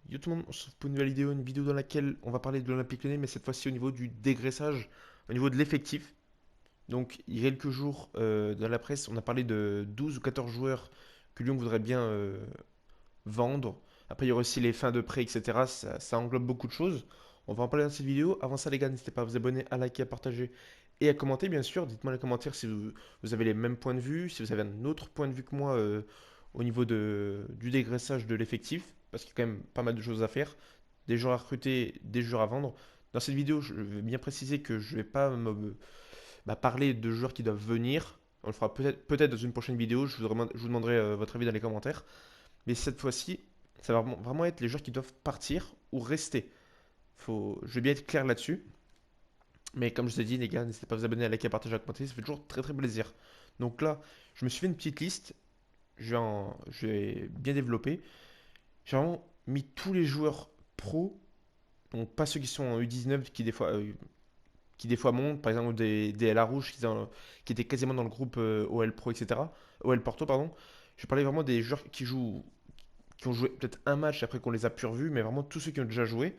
Yo tout le monde, on se retrouve pour une vidéo dans laquelle on va parler de l'Olympique Lyonnais, mais cette fois-ci au niveau du dégraissage, au niveau de l'effectif. Donc il y a quelques jours, dans la presse, on a parlé de 12 ou 14 joueurs que Lyon voudrait bien vendre. Après il y aura aussi les fins de prêt, etc. Ça englobe beaucoup de choses. On va en parler dans cette vidéo. Avant ça les gars, n'hésitez pas à vous abonner, à liker, à partager et à commenter bien sûr. Dites-moi dans les commentaires si vous avez les mêmes points de vue, si vous avez un autre point de vue que moi au niveau du dégraissage de l'effectif, parce qu'il y a quand même pas mal de choses à faire, des joueurs à recruter, des joueurs à vendre. Dans cette vidéo, je vais bien préciser que je ne vais pas parler de joueurs qui doivent venir. On le fera peut-être dans une prochaine vidéo, je vous demanderai votre avis dans les commentaires. Mais cette fois-ci, ça va vraiment être les joueurs qui doivent partir ou rester. Je vais bien être clair là-dessus. Mais comme je vous ai dit, les gars, n'hésitez pas à vous abonner, à liker, à partager, à commenter, ça fait toujours très très plaisir. Donc là, je me suis fait une petite liste, je vais bien développer. J'ai vraiment mis tous les joueurs pro, donc pas ceux qui sont en U19 qui des fois montent, par exemple des LA Rouge qui étaient quasiment dans le groupe OL Pro, etc. OL Porto, pardon. Je parlais vraiment des joueurs qui ont joué peut-être un match après qu'on les a plus revus, mais vraiment tous ceux qui ont déjà joué.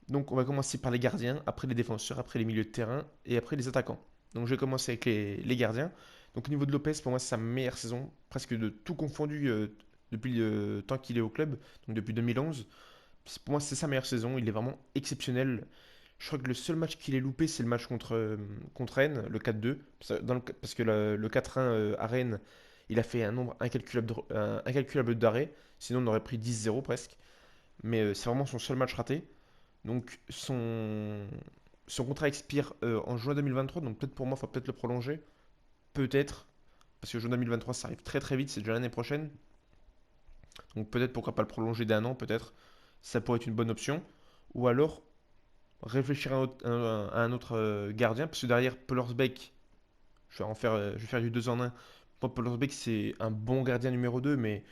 Donc on va commencer par les gardiens, après les défenseurs, après les milieux de terrain et après les attaquants. Donc je vais commencer avec les gardiens. Donc au niveau de Lopez, pour moi c'est sa meilleure saison, presque de tout confondu depuis le temps qu'il est au club, donc depuis 2011. Pour moi c'est sa meilleure saison, il est vraiment exceptionnel. Je crois que le seul match qu'il ait loupé c'est le match contre Rennes, le 4-2. Parce que le 4-1 à Rennes, il a fait un nombre incalculable d'arrêts, sinon on aurait pris 10-0 presque. Mais c'est vraiment son seul match raté. Donc son contrat expire en juin 2023, donc peut-être pour moi, il faut peut-être le prolonger. Peut-être, parce que juin 2023, ça arrive très très vite, c'est déjà l'année prochaine. Donc peut-être pourquoi pas le prolonger d'un an, peut-être. Ça pourrait être une bonne option. Ou alors réfléchir à un autre gardien, parce que derrière Pollersbeck, je vais faire du 2 en un. Pour Pollersbeck, c'est un bon gardien numéro 2 mais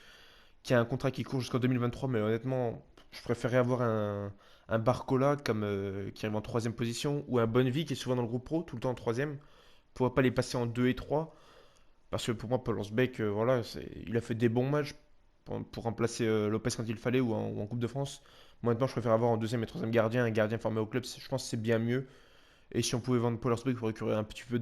qui a un contrat qui court jusqu'en 2023, mais honnêtement, je préférerais avoir un Barcola qui arrive en troisième position, ou un Bonnevie qui est souvent dans le groupe pro, tout le temps en troisième. Pourquoi pas les passer en 2 et 3? Parce que pour moi, Paul Lensbeck, voilà, il a fait des bons matchs pour remplacer Lopez quand il fallait, ou en Coupe de France. Moi, maintenant, je préfère avoir en deuxième et troisième gardien un gardien formé au club. Je pense que c'est bien mieux. Et si on pouvait vendre Paul Lensbeck pour récupérer un petit peu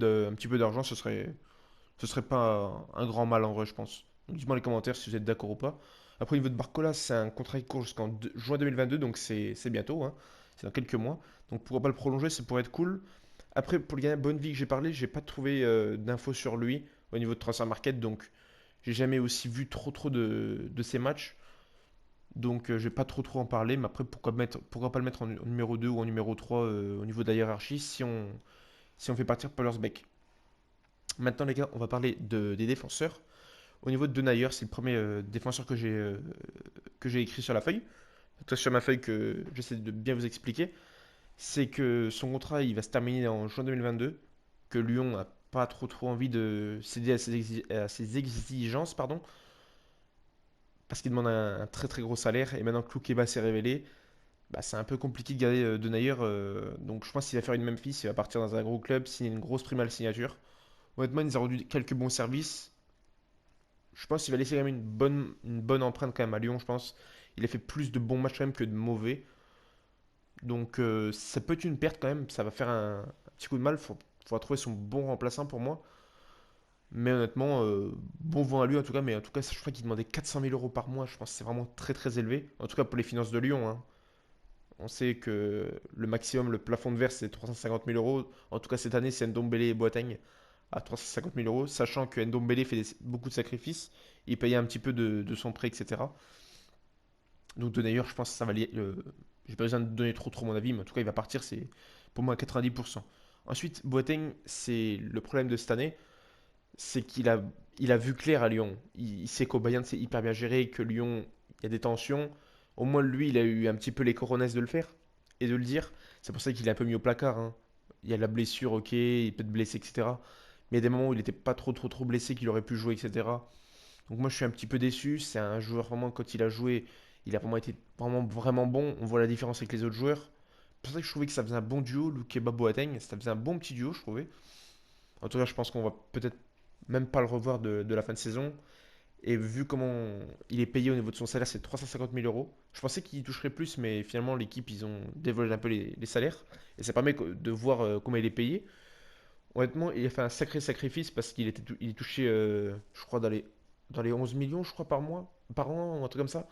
d'argent, ce serait pas un grand mal en vrai, je pense. Donc dites-moi dans les commentaires si vous êtes d'accord ou pas. Après, au niveau de Barcola, c'est un contrat qui court jusqu'en juin 2022, donc c'est bientôt, hein. C'est dans quelques mois. Donc pourquoi pas le prolonger, ça pourrait être cool. Après, pour le gars Bonnevie que j'ai parlé, j'ai pas trouvé d'infos sur lui au niveau de transfer market, donc j'ai jamais aussi vu trop de ses matchs. Donc je vais pas trop en parler, mais après pourquoi pas le mettre en numéro 2 ou en numéro 3 au niveau de la hiérarchie si on fait partir Pollersbeck. Maintenant les gars, on va parler des défenseurs. Au niveau de Denayer, c'est le premier défenseur que j'ai écrit sur la feuille. Donc, sur ma feuille que j'essaie de bien vous expliquer, c'est que son contrat il va se terminer en juin 2022, que Lyon n'a pas trop envie de céder à ses exigences, pardon, parce qu'il demande un très gros salaire, et maintenant que Loukeba s'est révélé, bah, c'est un peu compliqué de garder Denayer, donc je pense qu'il va faire une Memphis, il va partir dans un gros club, signer une grosse prime à la signature. Honnêtement, il nous a rendu quelques bons services, je pense qu'il va laisser quand même une bonne empreinte quand même à Lyon, je pense. Il a fait plus de bons matchs quand même que de mauvais. Donc ça peut être une perte quand même, ça va faire un petit coup de mal. Faudra trouver son bon remplaçant pour moi. Mais honnêtement, bon vent à lui en tout cas. Mais en tout cas, je crois qu'il demandait 400 000 euros par mois. Je pense que c'est vraiment très élevé. En tout cas pour les finances de Lyon, hein. On sait que le maximum, le plafond de verre, c'est 350 000 euros. En tout cas, cette année, c'est Ndombele et Boateng à 350 000 euros. Sachant que Ndombele fait beaucoup de sacrifices. Il payait un petit peu de son prêt, etc. Donc d'ailleurs, je pense que ça va lier. J'ai pas besoin de donner trop mon avis, mais en tout cas, il va partir, c'est pour moi à 90%. Ensuite, Boateng, c'est le problème de cette année, c'est il a vu clair à Lyon. Il sait qu'au Bayern, c'est hyper bien géré, que Lyon, il y a des tensions. Au moins, lui, il a eu un petit peu les coronesses de le faire et de le dire. C'est pour ça qu'il est un peu mis au placard, hein. Il y a la blessure, ok, il peut être blessé, etc. Mais il y a des moments où il n'était pas trop blessé, qu'il aurait pu jouer, etc. Donc moi je suis un petit peu déçu. C'est un joueur vraiment quand il a joué, il a vraiment été vraiment bon. On voit la différence avec les autres joueurs. C'est pour ça que je trouvais que ça faisait un bon duo, Luke et Boateng. Ça faisait un bon petit duo, je trouvais. En tout cas, je pense qu'on va peut-être même pas le revoir de la fin de saison. Et vu comment il est payé au niveau de son salaire, c'est 350 000 euros. Je pensais qu'il toucherait plus, mais finalement, l'équipe, ils ont dévoilé un peu les salaires. Et ça permet de voir comment il est payé. Honnêtement, il a fait un sacré sacrifice parce il est touché, je crois, dans les 11 millions, je crois, par mois, par an, ou un truc comme ça.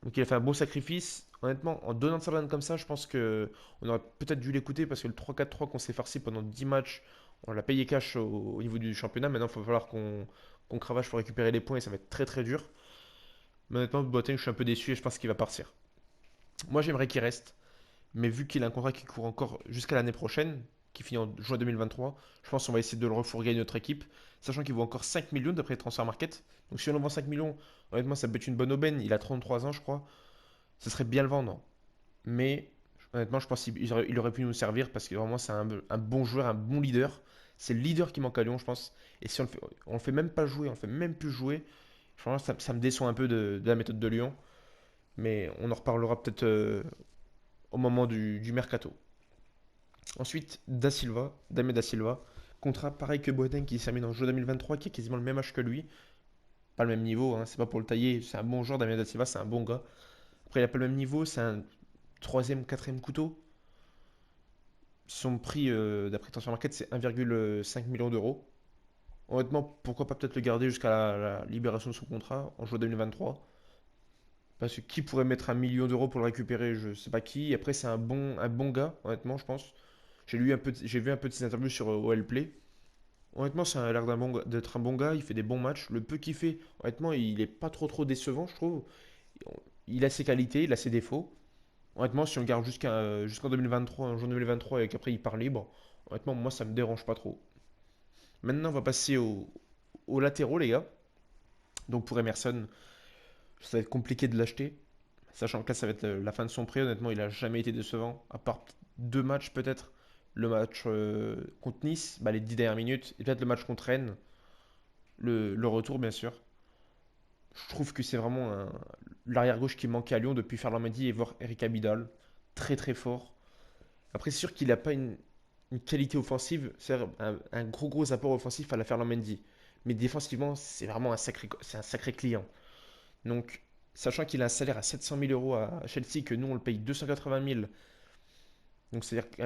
Donc il a fait un beau sacrifice. Honnêtement, en donnant de sa comme ça, je pense que on aurait peut-être dû l'écouter parce que le 3-4-3 qu'on s'est farci pendant 10 matchs, on l'a payé cash au niveau du championnat. Maintenant, il va falloir qu'on cravache pour récupérer les points et ça va être très très dur. Mais honnêtement, Boateng, je suis un peu déçu et je pense qu'il va partir. Moi, j'aimerais qu'il reste, mais vu qu'il a un contrat qui court encore jusqu'à l'année prochaine, qui finit en juin 2023, je pense qu'on va essayer de le refourguer à notre équipe, sachant qu'il vaut encore 5 millions d'après Transfer Market. Donc si on en vend 5 millions, honnêtement, ça peut être une bonne aubaine. Il a 33 ans, je crois. Ce serait bien le vendre. Mais honnêtement, je pense qu'il aurait pu nous servir parce que vraiment, c'est un bon joueur, un bon leader. C'est le leader qui manque à Lyon, je pense. Et si on le fait même pas jouer, on le fait même plus jouer, franchement, ça me déçoit un peu de la méthode de Lyon. Mais on en reparlera peut-être au moment du mercato. Ensuite, Damien Da Silva, contrat pareil que Boateng qui s'est termine en juin 2023, qui a quasiment le même âge que lui. Pas le même niveau, hein, c'est pas pour le tailler, c'est un bon joueur, Damien Da Silva, c'est un bon gars. Après, il a pas le même niveau, c'est un troisième, quatrième couteau. Son prix, d'après Transfer Market, c'est 1,5 million d'euros. Honnêtement, pourquoi pas peut-être le garder jusqu'à la libération de son contrat en juin 2023. Parce que qui pourrait mettre 1 million d'euros pour le récupérer, je sais pas qui. Après, c'est un bon gars, honnêtement, je pense. J'ai vu un peu de ses interviews sur OL Play. Honnêtement, ça a l'air d'être un bon gars. Il fait des bons matchs. Le peu qu'il fait, honnêtement, il est pas trop décevant, je trouve. Il a ses qualités, il a ses défauts. Honnêtement, si on le garde jusqu'en 2023, en juin 2023, et qu'après il part libre, honnêtement, moi, ça me dérange pas trop. Maintenant, on va passer aux latéraux, les gars. Donc pour Emerson, ça va être compliqué de l'acheter. Sachant que là, ça va être la fin de son prêt. Honnêtement, il a jamais été décevant. À part deux matchs, peut-être. Le match contre Nice, bah, les 10 dernières minutes. Et peut-être le match contre Rennes. Le retour, bien sûr. Je trouve que c'est vraiment l'arrière-gauche qui manquait à Lyon depuis Ferland Mendy et voir Eric Abidal. Très très fort. Après, c'est sûr qu'il n'a pas une qualité offensive. C'est un gros apport offensif à la Ferland Mendy. Mais défensivement, c'est vraiment c'est un sacré client. Donc, sachant qu'il a un salaire à 700 000 euros à Chelsea, que nous on le paye 280 000, donc c'est-à-dire que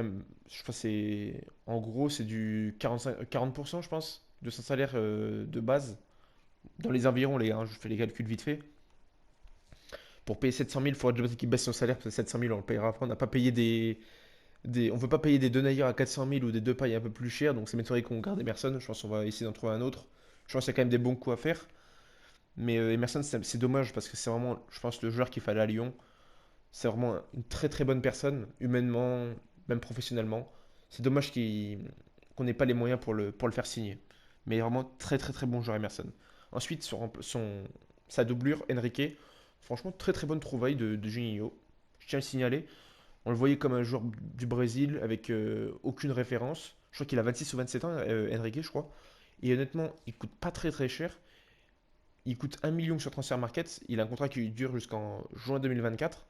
je pense que en gros c'est du 40%, je pense, de son salaire de base. Dans les environs, les gars, hein, je fais les calculs vite fait. Pour payer 700 000, il faudra déjà qu'il baisse son salaire, parce que 700 000 on le payera après. On n'a pas payé on veut pas payer des Denayer à 400 000 ou des Depay un peu plus cher, donc c'est m'étonnerait qu'on garde Emerson. Je pense qu'on va essayer d'en trouver un autre. Je pense qu'il y a quand même des bons coups à faire. Mais Emerson, c'est dommage parce que c'est vraiment, je pense, le joueur qu'il fallait à Lyon. C'est vraiment une très bonne personne, humainement, même professionnellement. C'est dommage qu'on n'ait pas les moyens pour le faire signer. Mais vraiment très bon joueur Emerson. Ensuite, sa doublure, Enrique, franchement très bonne trouvaille de Juninho. Je tiens à le signaler. On le voyait comme un joueur du Brésil avec aucune référence. Je crois qu'il a 26 ou 27 ans, Enrique, je crois. Et honnêtement, il coûte pas très cher. Il coûte 1 million sur Transfer Market. Il a un contrat qui dure jusqu'en juin 2024.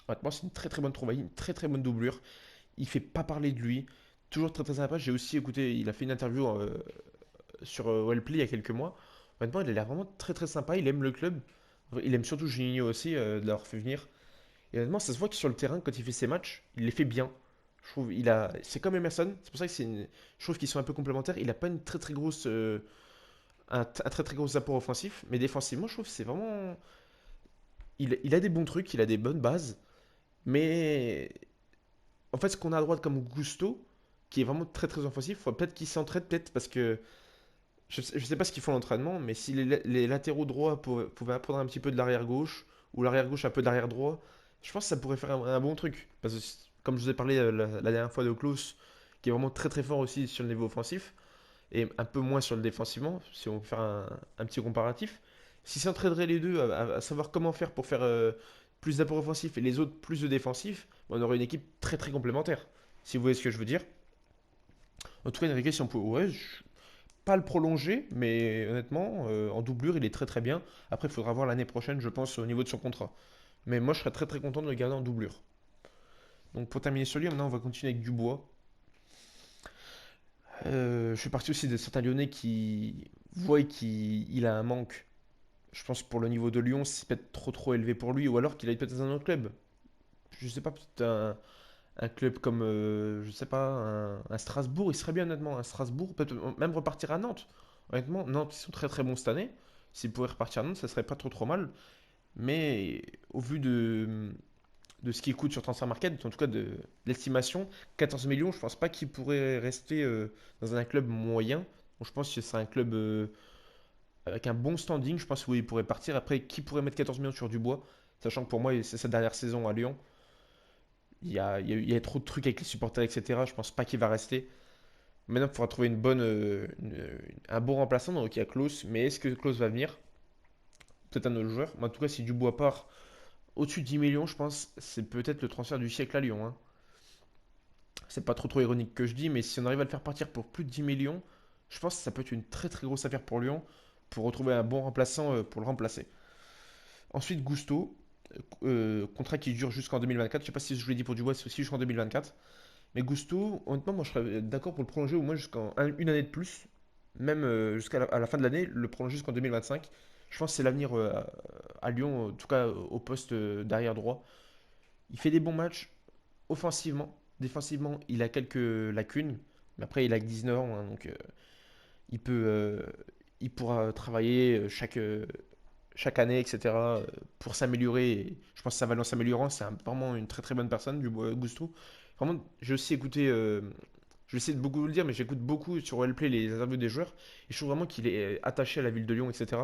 Honnêtement, c'est une très bonne trouvaille, une très bonne doublure. Il fait pas parler de lui. Toujours très sympa. J'ai aussi écouté, il a fait une interview sur Wellplay il y a quelques mois. Honnêtement, il a l'air vraiment très sympa. Il aime le club. Il aime surtout Juninho aussi, de l'avoir fait venir. Et honnêtement, ça se voit que sur le terrain, quand il fait ses matchs, il les fait bien. Je trouve, c'est comme Emerson. C'est pour ça que je trouve qu'ils sont un peu complémentaires. Il a pas une très grosse, un très gros apport offensif, mais défensivement, je trouve que c'est vraiment, il a des bons trucs, il a des bonnes bases. Mais en fait, ce qu'on a à droite comme Gusto, qui est vraiment très offensif, il faut peut-être qu'il s'entraide, peut-être parce que je sais pas ce qu'ils font l'entraînement, mais si les latéraux droits pouvaient apprendre un petit peu de l'arrière gauche, ou l'arrière gauche un peu d'arrière droit, je pense que ça pourrait faire un bon truc. Parce que, comme je vous ai parlé la dernière fois de Klaus, qui est vraiment très fort aussi sur le niveau offensif, et un peu moins sur le défensivement, si on veut faire un petit comparatif. Si s'entraideraient les deux à savoir comment faire pour faire plus d'apport offensif et les autres plus de défensif, on aurait une équipe très complémentaire. Si vous voyez ce que je veux dire. En tout cas, Enrique, si on peut, ouais, pas le prolonger, mais honnêtement, en doublure, il est très bien. Après, il faudra voir l'année prochaine, je pense, au niveau de son contrat. Mais moi, je serais très content de le garder en doublure. Donc, pour terminer sur lui, maintenant, on va continuer avec Dubois. Je suis parti aussi de certains Lyonnais qui voient qu'il a un manque Je pense que pour le niveau de Lyon, c'est peut-être trop élevé pour lui, ou alors qu'il aille peut-être dans un autre club. Je sais pas, peut-être un club comme, je sais pas, un Strasbourg, il serait bien honnêtement. Un Strasbourg, peut-être même repartir à Nantes. Honnêtement, Nantes, ils sont très bons cette année. S'il pouvait repartir à Nantes, ça serait pas trop mal. Mais au vu de ce qu'il coûte sur Transfer Market, en tout cas de l'estimation, 14 millions, je pense pas qu'il pourrait rester dans un club moyen. Donc je pense que c'est un club avec un bon standing, je pense où il pourrait partir. Après, qui pourrait mettre 14 millions sur Dubois, sachant que pour moi, c'est sa dernière saison à Lyon. Il y a trop de trucs avec les supporters, etc. Je pense pas qu'il va rester. Maintenant, il faudra trouver un bon remplaçant. Donc, il y a Klaus. Mais est-ce que Klaus va venir? Peut-être un autre joueur. Mais en tout cas, si Dubois part au-dessus de 10 millions, je pense c'est peut-être le transfert du siècle à Lyon, hein. C'est pas trop ironique que je dis, mais si on arrive à le faire partir pour plus de 10 millions, je pense que ça peut être une très grosse affaire pour Lyon pour retrouver un bon remplaçant pour le remplacer. Ensuite, Gusto, contrat qui dure jusqu'en 2024. Je sais pas si je vous l'ai dit pour Dubois, c'est aussi jusqu'en 2024. Mais Gusto, honnêtement, moi je serais d'accord pour le prolonger au moins jusqu'en une année de plus, même jusqu'à à la fin de l'année, le prolonger jusqu'en 2025. Je pense que c'est l'avenir à Lyon, en tout cas au poste d'arrière droit. Il fait des bons matchs offensivement, défensivement, il a quelques lacunes, mais après il a que 19 ans, hein, donc il peut, il pourra travailler chaque année, etc., pour s'améliorer. Et je pense que sa valence s'améliorant, c'est vraiment une très bonne personne, du Gusto. Vraiment, j'ai aussi écouté, je vais essayer de beaucoup vous le dire, mais j'écoute beaucoup sur Wellplay les interviews des joueurs, et je trouve vraiment qu'il est attaché à la ville de Lyon, etc.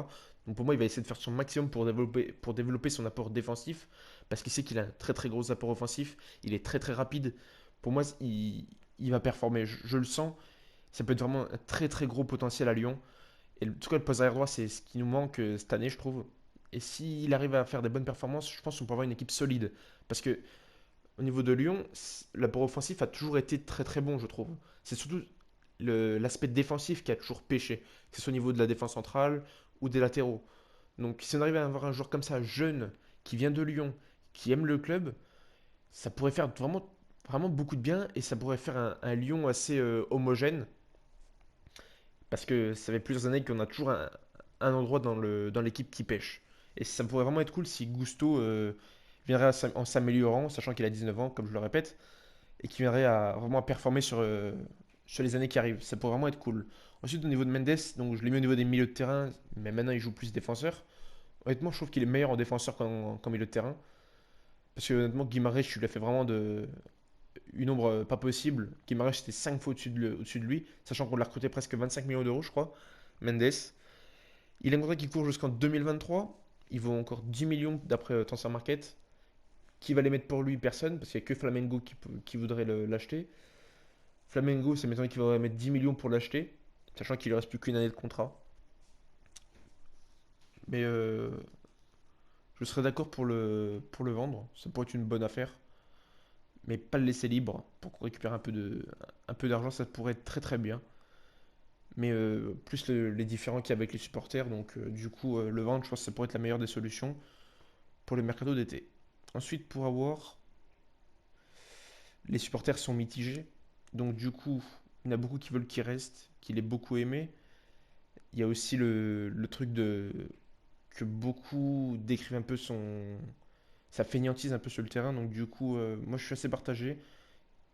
Donc pour moi, il va essayer de faire son maximum pour développer son apport défensif, parce qu'il sait qu'il a un très gros apport offensif, il est très rapide. Pour moi, il va performer, je le sens. Ça peut être vraiment un très gros potentiel à Lyon. Et en tout cas, le poste arrière droit, c'est ce qui nous manque cette année, je trouve. Et s'il arrive à faire des bonnes performances, je pense qu'on peut avoir une équipe solide. Parce que au niveau de Lyon, l'apport offensif a toujours été très bon, je trouve. C'est surtout l'aspect défensif qui a toujours pêché, que ce soit au niveau de la défense centrale ou des latéraux. Donc si on arrive à avoir un joueur comme ça, jeune, qui vient de Lyon, qui aime le club, ça pourrait faire vraiment beaucoup de bien et ça pourrait faire un Lyon assez homogène parce que ça fait plusieurs années qu'on a toujours un endroit dans l'équipe qui pêche. Et ça pourrait vraiment être cool si Gusto viendrait en s'améliorant, sachant qu'il a 19 ans, comme je le répète, et qui viendrait à vraiment à performer sur les années qui arrivent. Ça pourrait vraiment être cool. Ensuite, au niveau de Mendes, donc je l'ai mis au niveau des milieux de terrain, mais maintenant il joue plus défenseur. Honnêtement, je trouve qu'il est meilleur en défenseur qu'en milieu de terrain. Parce que honnêtement, Guimarães, je lui ai fait vraiment une ombre pas possible. Guimarães était 5 fois au-dessus de lui, sachant qu'on l'a recruté presque 25 millions d'euros, je crois. Mendes. Il a un contrat qui court jusqu'en 2023. Il vaut encore 10 millions d'après Transfer Market. Qui va les mettre pour lui? Personne, parce qu'il n'y a que Flamengo qui voudrait l'acheter. Flamengo, c'est maintenant qu'il va mettre 10 millions pour l'acheter, sachant qu'il ne reste plus qu'une année de contrat. Mais je serais d'accord pour le vendre. Ça pourrait être une bonne affaire. Mais pas le laisser libre pour qu'on récupère un peu d'argent, ça pourrait être très bien. Mais plus les différends qu'il y a avec les supporters, donc du coup, le vendre, je pense que ça pourrait être la meilleure des solutions pour le mercato d'été. Ensuite, pour avoir, les supporters sont mitigés. Donc du coup, il y en a beaucoup qui veulent qu'il reste, qu'il est beaucoup aimé. Il y a aussi le truc que beaucoup décrivent un peu sa fainéantise un peu sur le terrain. Donc du coup, moi je suis assez partagé.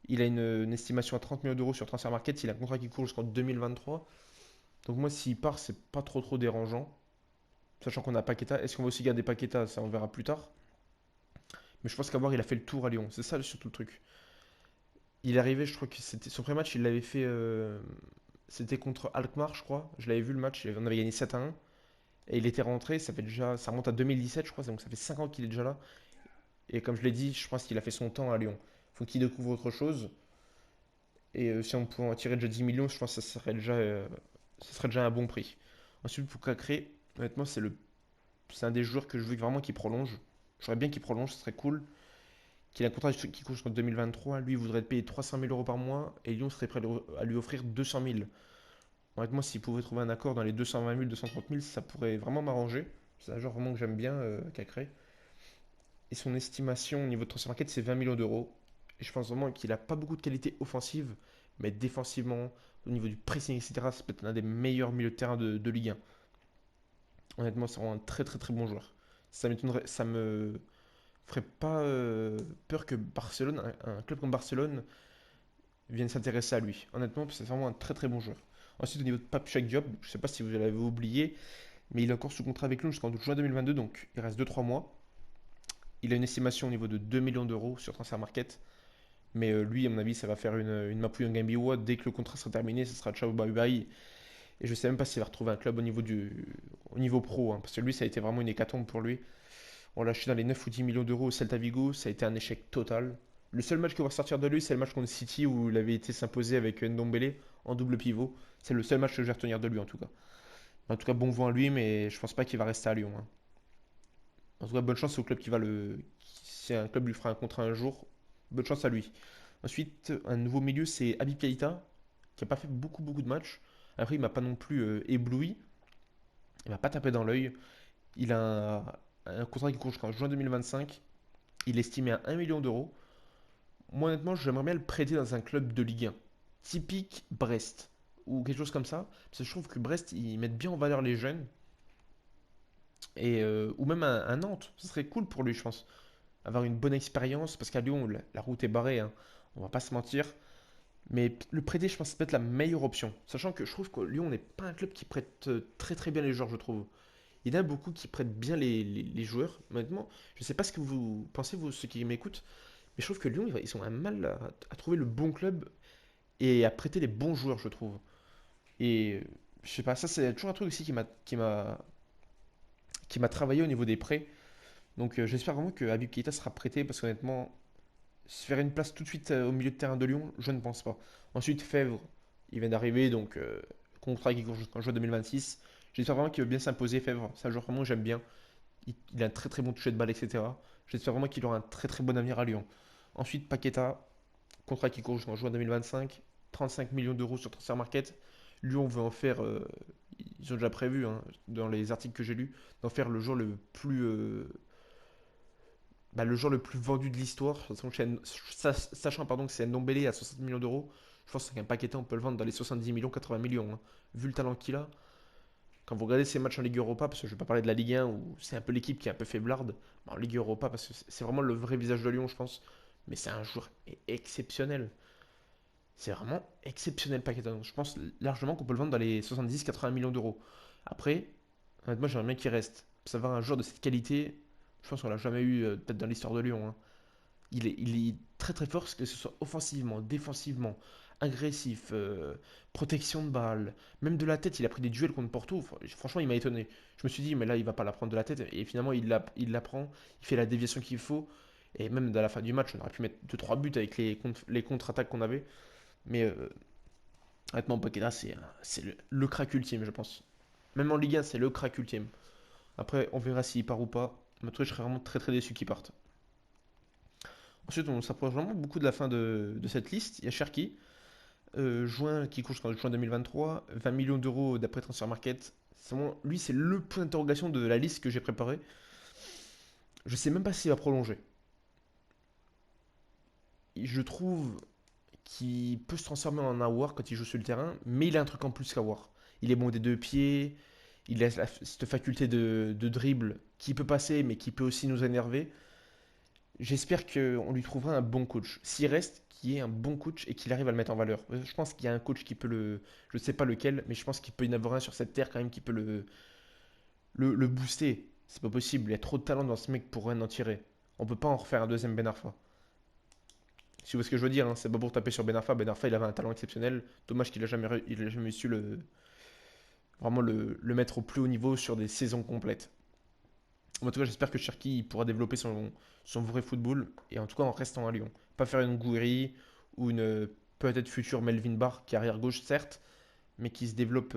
Il a une estimation à 30 millions d'euros sur Transfer Market. Il a un contrat qui court jusqu'en 2023. Donc moi, s'il part, c'est pas trop dérangeant. Sachant qu'on a Paqueta. Est-ce qu'on va aussi garder Paqueta? Ça, on verra plus tard. Mais je pense qu'à voir, il a fait le tour à Lyon. C'est ça surtout le truc. Il est arrivé, je crois que c'était son premier match, il l'avait fait. C'était contre Alkmaar, je crois. Je l'avais vu le match, on avait gagné 7-1. Et il était rentré, ça fait déjà. Ça remonte à 2017, je crois, donc ça fait 5 ans qu'il est déjà là. Et comme je l'ai dit, je pense qu'il a fait son temps à Lyon. Faut qu'il découvre autre chose. Et si on pouvait en tirer déjà 10 millions, je pense que ça serait déjà un bon prix. Ensuite, pour Cacré, honnêtement, c'est un des joueurs que je veux vraiment qu'il prolonge. J'aurais bien qu'il prolonge, ce serait cool. Qu'il a un contrat qui court jusqu'en 2023. Lui, il voudrait payer 300 000 euros par mois et Lyon serait prêt à lui offrir 200 000. Honnêtement, s'il pouvait trouver un accord dans les 220 000, 230 000, ça pourrait vraiment m'arranger. C'est un joueur vraiment que j'aime bien, Cacré. Et son estimation au niveau de transfer market, c'est 20 millions d'euros. Et je pense vraiment qu'il n'a pas beaucoup de qualité offensive, mais défensivement, au niveau du pressing, etc., c'est peut-être l'un des meilleurs milieux de terrain de Ligue 1. Honnêtement, c'est vraiment un très très très bon joueur. Ça me ferait pas peur que Barcelone, un club comme Barcelone, vienne s'intéresser à lui. Honnêtement, c'est vraiment un très très bon joueur. Ensuite, au niveau de Pape Cheikh Diop, je ne sais pas si vous l'avez oublié, mais il est encore sous contrat avec nous jusqu'en juin 2022, donc il reste 2-3 mois. Il a une estimation au niveau de 2 millions d'euros sur Transfer Market. Mais lui, à mon avis, ça va faire une Mapouille en Gambiwa. Dès que le contrat sera terminé, ce sera ciao, bye bye. Et je sais même pas s'il va retrouver un club au niveau pro, hein, parce que lui, ça a été vraiment une hécatombe pour lui. On l'a acheté dans les 9 ou 10 millions d'euros au Celta Vigo. Ça a été un échec total. Le seul match qu'on va sortir de lui, c'est le match contre City où il avait été s'imposer avec Ndombele en double pivot. C'est le seul match que je vais retenir de lui, en tout cas. En tout cas, bon vent à lui, mais je pense pas qu'il va rester à Lyon, hein. En tout cas, bonne chance au club qui va le. Si un club lui fera un contrat un jour, bonne chance à lui. Ensuite, un nouveau milieu, c'est Habib Keïta, qui n'a pas fait beaucoup de matchs. Après, il m'a pas non plus ébloui. Il m'a pas tapé dans l'œil. Il a un contrat qui court jusqu'en juin 2025. Il est estimé à 1 million d'euros. Moi, honnêtement, j'aimerais bien le prêter dans un club de Ligue 1. Typique Brest. Ou quelque chose comme ça. Parce que je trouve que Brest, ils mettent bien en valeur les jeunes. Ou même un Nantes. Ce serait cool pour lui, je pense. Avoir une bonne expérience. Parce qu'à Lyon, la route est barrée, hein. On va pas se mentir. Mais le prêter, je pense que c'est peut-être la meilleure option. Sachant que je trouve que Lyon n'est pas un club qui prête très très bien les joueurs, je trouve. Il y en a beaucoup qui prêtent bien les joueurs. Honnêtement, je ne sais pas ce que vous pensez, vous, ceux qui m'écoutent, mais je trouve que Lyon, ils ont un mal à trouver le bon club et à prêter les bons joueurs, je trouve. Et je sais pas, ça c'est toujours un truc aussi qui m'a travaillé au niveau des prêts. Donc j'espère vraiment que Habib Keita sera prêté parce qu'honnêtement, se faire une place tout de suite au milieu de terrain de Lyon, je ne pense pas. Ensuite, Fèvre, il vient d'arriver, donc contrat qui court jusqu'en juin 2026. J'espère vraiment qu'il va bien s'imposer, Fèvre. C'est un joueur vraiment que j'aime bien. Il a un très très bon toucher de balle, etc. J'espère vraiment qu'il aura un très très bon avenir à Lyon. Ensuite, Paqueta, contrat qui court jusqu'en juin 2025. 35 millions d'euros sur Transfer Market. Lyon veut en faire, ils ont déjà prévu, hein, dans les articles que j'ai lus, d'en faire le joueur le plus le joueur le plus vendu de l'histoire, sachant pardon, que c'est Ndombele à 60 millions d'euros. Je pense qu'un Paqueta, on peut le vendre dans les 70 millions, 80 millions, hein. Vu le talent qu'il a, quand vous regardez ses matchs en Ligue Europa, parce que je ne vais pas parler de la Ligue 1 où c'est un peu l'équipe qui est un peu faiblarde, mais en Ligue Europa, parce que c'est vraiment le vrai visage de Lyon, je pense. Mais c'est un joueur exceptionnel. C'est vraiment exceptionnel, Paqueta. Donc, je pense largement qu'on peut le vendre dans les 70-80 millions d'euros. Après, honnêtement, j'aimerais bien qu'il reste. Savoir un joueur de cette qualité, je pense qu'on l'a jamais eu peut-être dans l'histoire de Lyon, hein. Il est très très fort, que ce soit offensivement, défensivement, agressif, protection de balle, même de la tête. Il a pris des duels contre Porto. Franchement, il m'a étonné. Je me suis dit, mais là, il va pas la prendre de la tête. Et finalement, il la prend. Il fait la déviation qu'il faut. Et même à la fin du match, on aurait pu mettre 2-3 buts avec les contre-attaques qu'on avait. Mais honnêtement, Paqueta, c'est le crack ultime, je pense. Même en Ligue 1, c'est le crack ultime. Après, on verra s'il part ou pas. Mais en tout cas, je serais vraiment très très déçu qu'il parte. Ensuite, on s'approche vraiment beaucoup de la fin de cette liste. Il y a Cherki, juin, qui court jusqu'en juin 2023, 20 millions d'euros d'après Transfer Market. Lui, c'est le point d'interrogation de la liste que j'ai préparée. Je sais même pas s'il va prolonger. Je trouve qu'il peut se transformer en Awar quand il joue sur le terrain, mais il a un truc en plus qu'Awar. Il est bon des deux pieds, il a cette faculté de dribble qui peut passer, mais qui peut aussi nous énerver. J'espère qu'on lui trouvera un bon coach. S'il reste, qu'il y ait un bon coach et qu'il arrive à le mettre en valeur. Je pense qu'il y a un coach qui peut le. Je ne sais pas lequel, mais je pense qu'il peut y en avoir un sur cette terre quand même qui peut le booster. C'est pas possible. Il y a trop de talent dans ce mec pour rien en tirer. On peut pas en refaire un deuxième Ben Arfa. Si vous voyez ce que je veux dire, hein, c'est pas pour taper sur Ben Arfa. Ben Arfa, il avait un talent exceptionnel. Dommage qu'il a jamais su vraiment le mettre au plus haut niveau sur des saisons complètes. En tout cas, j'espère que Cherki pourra développer son vrai football et en tout cas en restant à Lyon. Pas faire une Gouiri ou une peut-être future Melvin Barr qui est arrière gauche, certes, mais qui se développe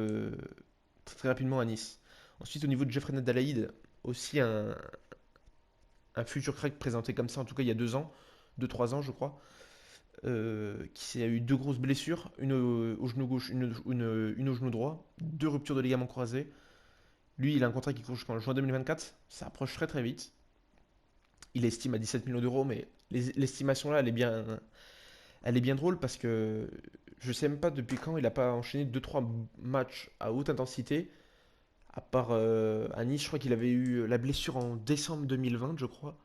très rapidement à Nice. Ensuite, au niveau de Jeffrey Nadalaïd, aussi un futur crack présenté comme ça, en tout cas il y a 2 ans, 2-3 ans, je crois, qui a eu deux grosses blessures, une au genou gauche, une au genou droit, deux ruptures de ligaments croisés. Lui, il a un contrat qui court jusqu'en juin 2024. Ça approche très très vite. Il estime à 17 millions d'euros, mais l'estimation là, elle est bien drôle parce que je sais même pas depuis quand il n'a pas enchaîné 2-3 matchs à haute intensité À part à Nice, je crois qu'il avait eu la blessure en décembre 2020, je crois.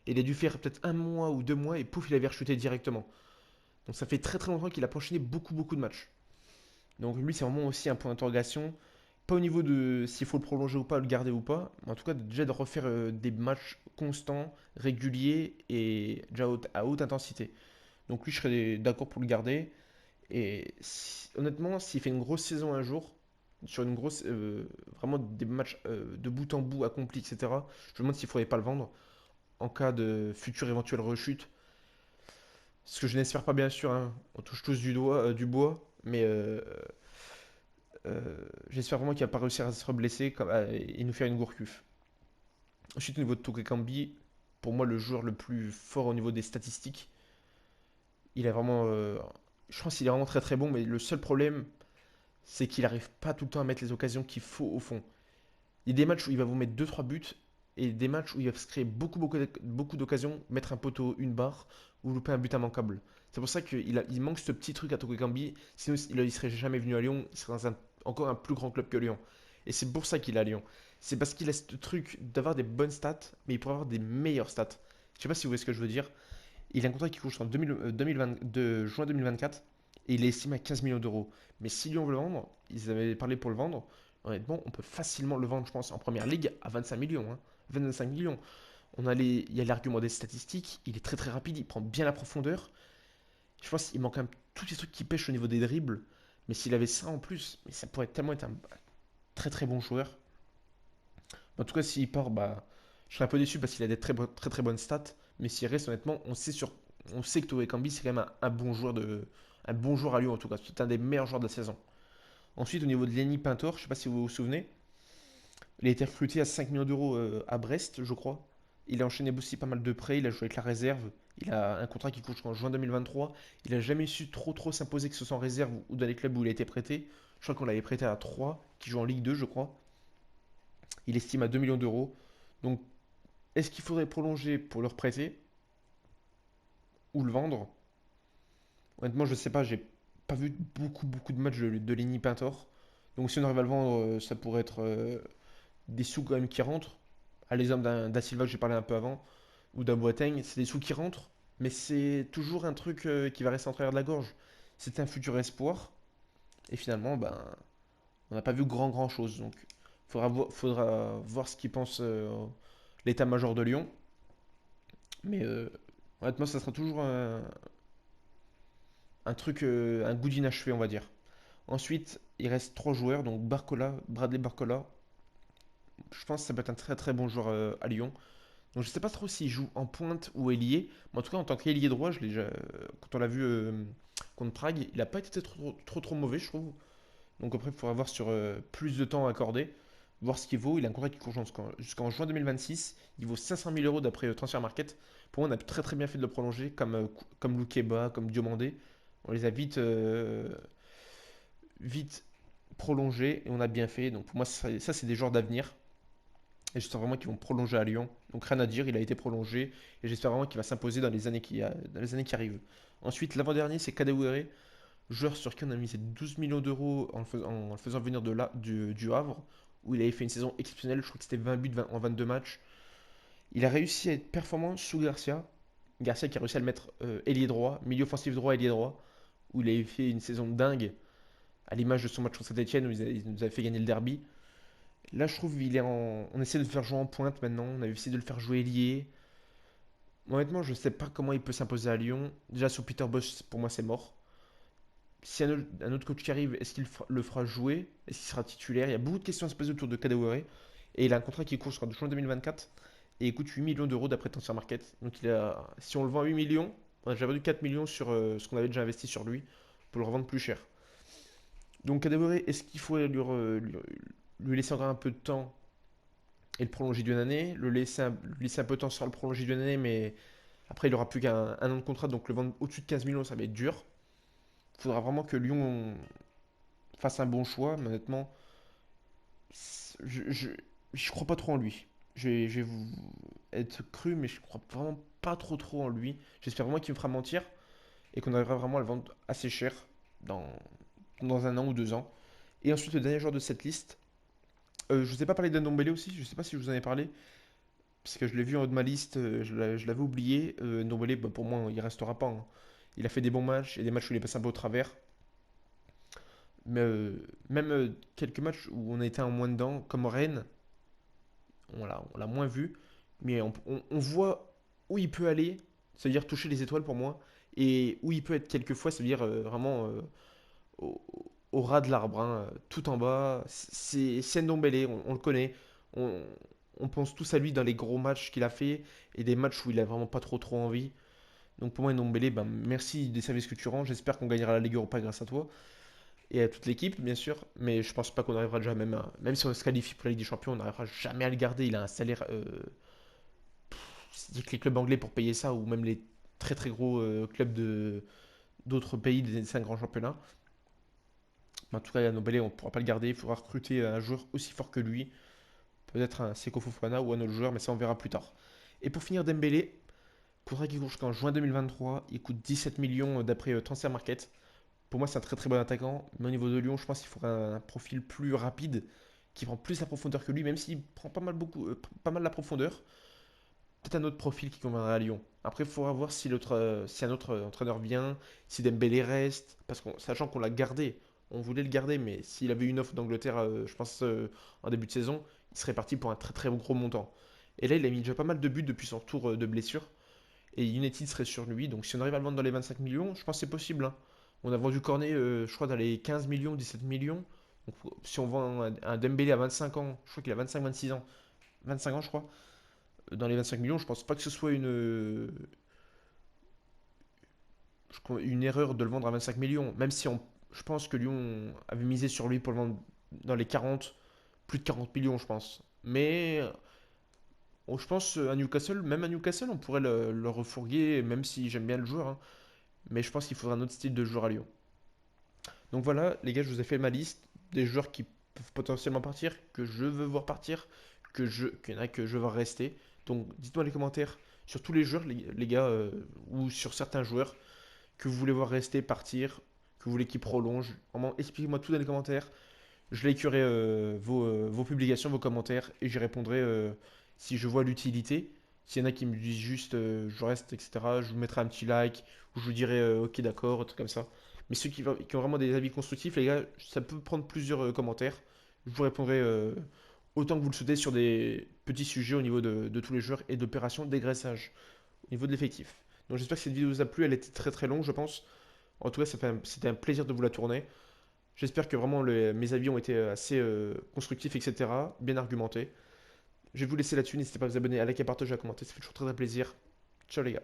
Et il a dû faire peut-être un mois ou 2 mois et pouf, il avait rechuté directement. Donc ça fait très très longtemps qu'il a pas enchaîné beaucoup de matchs. Donc lui, c'est vraiment aussi un point d'interrogation. Pas au niveau de s'il faut le prolonger ou pas, le garder ou pas, mais en tout cas déjà de refaire des matchs constants, réguliers et déjà à haute intensité. Donc lui, je serais d'accord pour le garder. Et honnêtement, s'il fait une grosse saison un jour, sur une grosse, vraiment des matchs de bout en bout accomplis, etc., je me demande s'il ne faudrait pas le vendre en cas de future éventuelle rechute. Ce que je n'espère pas bien sûr, hein. On touche tous du bois, mais j'espère vraiment qu'il va pas réussir à se reblesser et nous faire une gourcuff. Ensuite, au niveau de Tokekambi, pour moi, le joueur le plus fort au niveau des statistiques, il a vraiment. Je pense qu'il est vraiment très très bon, mais le seul problème, c'est qu'il n'arrive pas tout le temps à mettre les occasions qu'il faut au fond. Il y a des matchs où il va vous mettre deux trois buts, et des matchs où il va se créer beaucoup d'occasions, mettre un poteau, une barre, ou louper un but immanquable. C'est pour ça qu'il manque ce petit truc à Tokekambi, sinon il serait jamais venu à Lyon, il serait dans encore un plus grand club que Lyon. Et c'est pour ça qu'il est à Lyon. C'est parce qu'il a ce truc d'avoir des bonnes stats, mais il pourrait avoir des meilleures stats. Je sais pas si vous voyez ce que je veux dire. Il a un contrat qui court jusqu'en 2020 de juin 2024 et il est estimé à 15 millions d'euros. Mais si Lyon veut le vendre, ils avaient parlé pour le vendre. Honnêtement, on peut facilement le vendre, je pense, en première ligue à 25 millions, hein. 25 millions. Il y a l'argument des statistiques. Il est très très rapide. Il prend bien la profondeur. Je pense qu'il manque quand même tous ces trucs qui pêchent au niveau des dribbles. Mais s'il avait ça en plus, mais ça pourrait tellement être un très très bon joueur. En tout cas, s'il part, bah, je serais un peu déçu parce qu'il a des très bonnes stats. Mais s'il reste, honnêtement, on sait que Touré Cambi, c'est quand même un bon joueur à Lyon en tout cas. C'est un des meilleurs joueurs de la saison. Ensuite, au niveau de Lenny Pintor, je ne sais pas si vous vous souvenez, il a été recruté à 5 millions d'euros à Brest, je crois. Il a enchaîné aussi pas mal de prêts. Il a joué avec la réserve. Il a un contrat qui court jusqu'en juin 2023. Il n'a jamais su trop s'imposer, que ce soit en réserve ou dans les clubs où il a été prêté. Je crois qu'on l'avait prêté à 3, qui joue en Ligue 2, je crois. Il estime à 2 millions d'euros. Donc, est-ce qu'il faudrait prolonger pour le reprêter ou le vendre? Honnêtement, je sais pas. J'ai pas vu beaucoup de matchs de Lenny Pintor. Donc, si on arrive à le vendre, ça pourrait être des sous quand même qui rentrent. À l'exemple d'un Silva que j'ai parlé un peu avant, ou d'un Boateng, c'est des sous qui rentrent, mais c'est toujours un truc qui va rester en travers de la gorge. C'est un futur espoir, et finalement, ben, on n'a pas vu grand chose. Donc, faudra voir ce qu'il pense l'état-major de Lyon. Mais honnêtement, ça sera toujours un truc, un goût d'inachevé, on va dire. Ensuite, il reste trois joueurs, donc Bradley Barcola. Je pense que ça peut être un très bon joueur à Lyon. Donc je sais pas trop s'il joue en pointe ou ailier. Mais en tout cas, en tant qu'ailier droit, quand on l'a vu contre Prague, il n'a pas été trop mauvais, je trouve. Donc après, il faudra voir sur plus de temps accordé, voir ce qu'il vaut. Il a un contrat qui court jusqu'en juin 2026. Il vaut 500 000 euros d'après Transfer Market. Pour moi, on a très bien fait de le prolonger, comme Loukeba, comme Diomandé. On les a vite prolongés et on a bien fait. Donc pour moi, ça c'est des joueurs d'avenir. Et j'espère vraiment qu'ils vont prolonger à Lyon. Donc rien à dire, il a été prolongé. Et j'espère vraiment qu'il va s'imposer dans les années qui arrivent. Ensuite, l'avant-dernier, c'est Kadewere, joueur sur qui on a mis 12 millions d'euros en le faisant venir du Havre, où il avait fait une saison exceptionnelle. Je crois que c'était 20 buts en 22 matchs. Il a réussi à être performant sous Garcia. Garcia qui a réussi à le mettre ailier droit, milieu offensif droit, ailier droit, où il avait fait une saison dingue, à l'image de son match contre Saint-Etienne, où il nous avait fait gagner le derby. Là, je trouve on essaie de le faire jouer en pointe maintenant. On avait essayé de le faire jouer ailier. Honnêtement, je ne sais pas comment il peut s'imposer à Lyon. Déjà, sur Peter Bosz, pour moi, c'est mort. Si un autre coach qui arrive, est-ce qu'il le fera jouer? Est-ce qu'il sera titulaire? Il y a beaucoup de questions à se poser autour de Kadewere. Et il a un contrat qui court jusqu'en juin 2024 et il coûte 8 millions d'euros d'après Transfer Market. Donc si on le vend à 8 millions, on a déjà vendu 4 millions sur ce qu'on avait déjà investi sur lui pour le revendre plus cher. Donc Kadewere, est-ce qu'il faut lui laisser encore un peu de temps et le prolonger d'une année, lui laisser un peu de temps sans le prolonger d'une année, mais après il aura plus qu'un an de contrat, donc le vendre au-dessus de 15 millions, ça va être dur. Il faudra vraiment que Lyon fasse un bon choix, mais honnêtement, je crois pas trop en lui. Je vais vous être cru, mais je crois vraiment pas trop en lui. J'espère vraiment qu'il me fera mentir et qu'on arrivera vraiment à le vendre assez cher dans, dans un an ou 2 ans. Et ensuite, le dernier joueur de cette liste, Je vous ai pas parlé d'Ndombele aussi, je sais pas si je vous en ai parlé, parce que je l'ai vu en haut de ma liste, je l'avais oublié. Ndombele, bah, pour moi, il restera pas, hein. Il a fait des bons matchs et des matchs où il est passé un peu au travers. Mais même quelques matchs où on a été en moins dedans, comme Rennes, on l'a moins vu. Mais on voit où il peut aller, c'est-à-dire toucher les étoiles pour moi, et où il peut être quelquefois, c'est-à-dire vraiment au, au ras de l'arbre, hein, tout en bas. C'est Ndombele, on le connaît. On, on pense tous à lui dans les gros matchs qu'il a fait et des matchs où il a vraiment pas trop envie. Donc pour moi, Ndombele, ben, merci des services que tu rends. J'espère qu'on gagnera la Ligue Europa grâce à toi et à toute l'équipe, bien sûr. Mais je pense pas qu'on arrivera déjà même si on se qualifie pour la Ligue des Champions, on n'arrivera jamais à le garder. Il a un salaire. C'est que les clubs anglais pour payer ça, ou même les très gros clubs de d'autres pays des 5 grands championnats. Mais en tout cas, Yann Ndombele, on ne pourra pas le garder. Il faudra recruter un joueur aussi fort que lui. Peut-être un Seko Fofana ou un autre joueur, mais ça on verra plus tard. Et pour finir, Dembélé, contrat qui court jusqu'en juin 2023. Il coûte 17 millions d'après Transfer Market. Pour moi, c'est un très bon attaquant. Mais au niveau de Lyon, je pense qu'il faudra un profil plus rapide, qui prend plus la profondeur que lui, même s'il prend pas mal la profondeur. Peut-être un autre profil qui conviendra à Lyon. Après, il faudra voir si un autre entraîneur vient, si Dembélé reste, parce que sachant qu'on l'a gardé, on voulait le garder, mais s'il avait une offre d'Angleterre, je pense en début de saison, il serait parti pour un très gros montant. Et là, il a mis déjà pas mal de buts depuis son retour de blessure, et United serait sur lui. Donc si on arrive à le vendre dans les 25 millions, je pense que c'est possible, hein. On a vendu Cornet, je crois, dans les 15 millions, 17 millions. Donc si on vend un Dembélé à 25 ans, je crois qu'il a 25-26 ans, 25 ans je crois, dans les 25 millions, je pense pas que ce soit une erreur de le vendre à 25 millions. Même si je pense que Lyon avait misé sur lui pour le vendre dans les 40, plus de 40 millions, je pense. Mais je pense à Newcastle, même à Newcastle, on pourrait le refourguer, même si j'aime bien le joueur, hein. Mais je pense qu'il faudra un autre style de joueur à Lyon. Donc voilà, les gars, je vous ai fait ma liste des joueurs qui peuvent potentiellement partir, que je veux voir partir, qu'il y en a que je veux voir rester. Donc dites-moi dans les commentaires sur tous les joueurs, les gars, ou sur certains joueurs que vous voulez voir rester, partir, que vous voulez qu'ils prolongent. Vraiment, expliquez-moi tout dans les commentaires. Je likerai vos publications, vos commentaires, et j'y répondrai si je vois l'utilité. S'il y en a qui me disent juste je reste, etc., je vous mettrai un petit like, ou je vous dirai ok, d'accord, un truc comme ça. Mais ceux qui ont vraiment des avis constructifs, les gars, ça peut prendre plusieurs commentaires. Je vous répondrai autant que vous le souhaitez sur des petits sujets au niveau de tous les joueurs et d'opérations dégraissage, au niveau de l'effectif. Donc j'espère que cette vidéo vous a plu, elle était très longue, je pense. En tout cas, c'était un plaisir de vous la tourner. J'espère que vraiment mes avis ont été assez constructifs, etc. Bien argumentés. Je vais vous laisser là-dessus. N'hésitez pas à vous abonner, à liker, à partager, à commenter. Ça fait toujours très plaisir. Ciao les gars.